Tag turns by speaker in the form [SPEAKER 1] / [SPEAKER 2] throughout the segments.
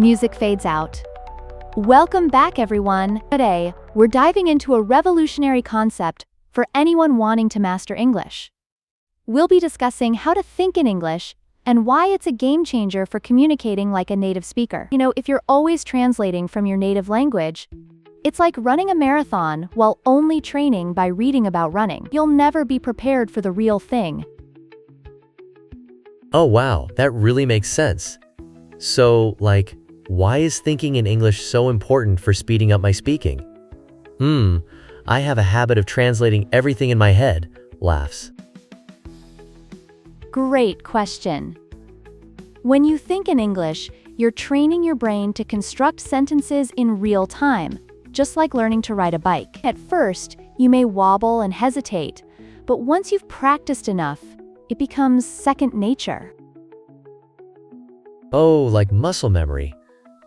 [SPEAKER 1] Music fades out. Welcome back, everyone. Today, we're diving into a revolutionary concept for anyone wanting to master English. We'll be discussing how to think in English and why it's a game changer for communicating like a native speaker. If you're always translating from your native language, it's like running a marathon while only training by reading about running. You'll never be prepared for the real thing.
[SPEAKER 2] Oh wow, that really makes sense. So, why is thinking in English so important for speeding up my speaking? I have a habit of translating everything in my head. Laughs.
[SPEAKER 1] Great question. When you think in English, you're training your brain to construct sentences in real time, just like learning to ride a bike. At first, you may wobble and hesitate, but once you've practiced enough, it becomes second nature.
[SPEAKER 2] Oh, like muscle memory.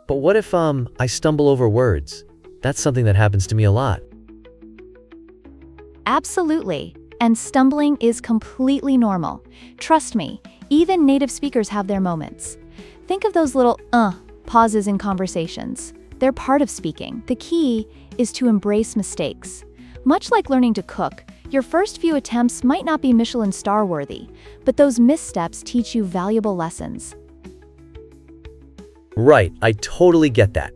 [SPEAKER 2] But what if I stumble over words? That's something that happens to me a lot.
[SPEAKER 1] Absolutely. And stumbling is completely normal. Trust me, even native speakers have their moments. Think of those little pauses in conversations. They're part of speaking. The key is to embrace mistakes. Much like learning to cook, your first few attempts might not be Michelin star worthy, but those missteps teach you valuable lessons.
[SPEAKER 2] Right, I totally get that.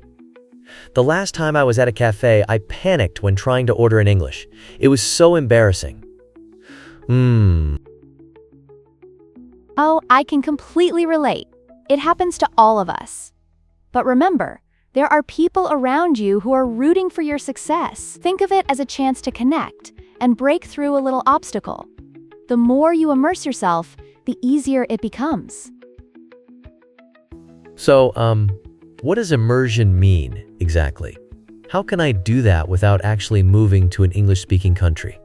[SPEAKER 2] The last time I was at a cafe, I panicked when trying to order in English. It was so embarrassing.
[SPEAKER 1] Oh, I can completely relate. It happens to all of us. But remember, there are people around you who are rooting for your success. Think of it as a chance to connect and break through a little obstacle. The more you immerse yourself, the easier it becomes.
[SPEAKER 2] So, what does immersion mean exactly? How can I do that without actually moving to an English-speaking country?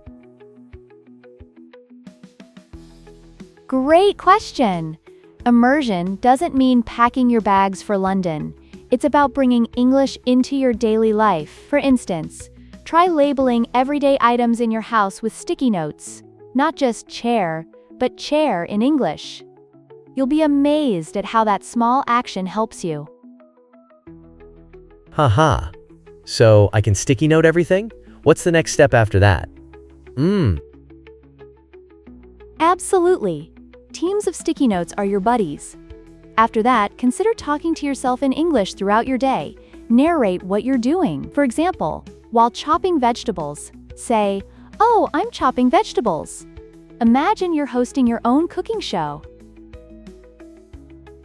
[SPEAKER 1] Great question. Immersion doesn't mean packing your bags for London. It's about bringing English into your daily life. For instance, try labeling everyday items in your house with sticky notes. Not just chair, but chair in English. You'll be amazed at how that small action helps you.
[SPEAKER 2] Haha. So, I can sticky note everything? What's the next step after that?
[SPEAKER 1] Absolutely. Teams of sticky notes are your buddies. After that, consider talking to yourself in English throughout your day. Narrate what you're doing. For example, while chopping vegetables, say, "Oh, I'm chopping vegetables." Imagine you're hosting your own cooking show.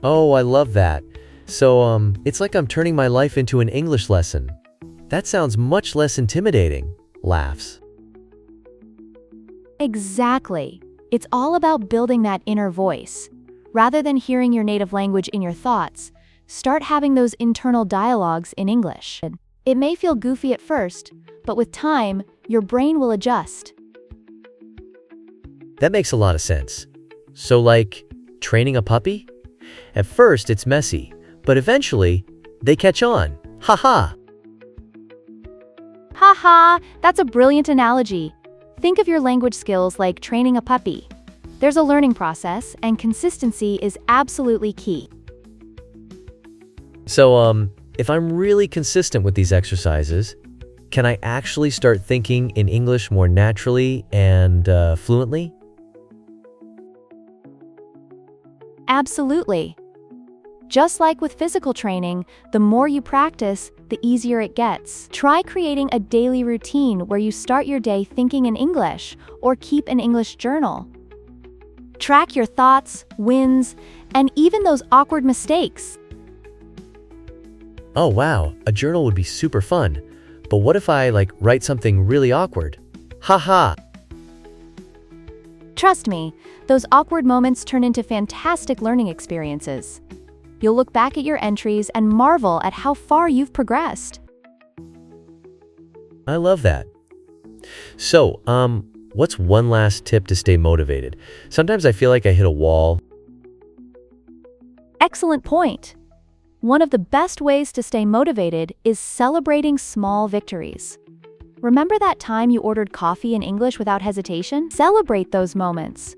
[SPEAKER 2] Oh, I love that. So, it's like I'm turning my life into an English lesson. That sounds much less intimidating. Laughs.
[SPEAKER 1] Exactly. It's all about building that inner voice. Rather than hearing your native language in your thoughts, start having those internal dialogues in English. It may feel goofy at first, but with time, your brain will adjust.
[SPEAKER 2] That makes a lot of sense. So, training a puppy? At first, it's messy, but eventually, they catch on. Haha!
[SPEAKER 1] Haha, that's a brilliant analogy. Think of your language skills like training a puppy. There's a learning process, and consistency is absolutely key.
[SPEAKER 2] So, if I'm really consistent with these exercises, can I actually start thinking in English more naturally and fluently?
[SPEAKER 1] Absolutely. Just like with physical training, the more you practice, the easier it gets. Try creating a daily routine where you start your day thinking in English or keep an English journal. Track your thoughts, wins, and even those awkward mistakes.
[SPEAKER 2] Oh wow, a journal would be super fun. But what if I write something really awkward? Haha!
[SPEAKER 1] Trust me, those awkward moments turn into fantastic learning experiences. You'll look back at your entries and marvel at how far you've progressed.
[SPEAKER 2] I love that. So, what's one last tip to stay motivated? Sometimes I feel like I hit a wall.
[SPEAKER 1] Excellent point. One of the best ways to stay motivated is celebrating small victories. Remember that time you ordered coffee in English without hesitation? Celebrate those moments.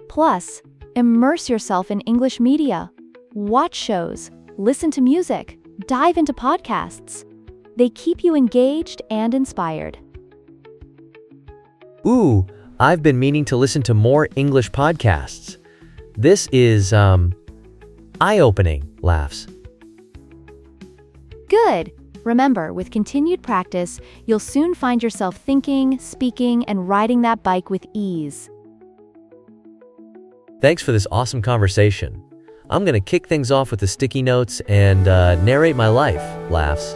[SPEAKER 1] Plus, immerse yourself in English media. Watch shows, listen to music, dive into podcasts. They keep you engaged and inspired.
[SPEAKER 2] Ooh, I've been meaning to listen to more English podcasts. This is, eye-opening, laughs.
[SPEAKER 1] Good. Remember, with continued practice, you'll soon find yourself thinking, speaking, and riding that bike with ease.
[SPEAKER 2] Thanks for this awesome conversation. I'm gonna kick things off with the sticky notes and narrate my life, laughs.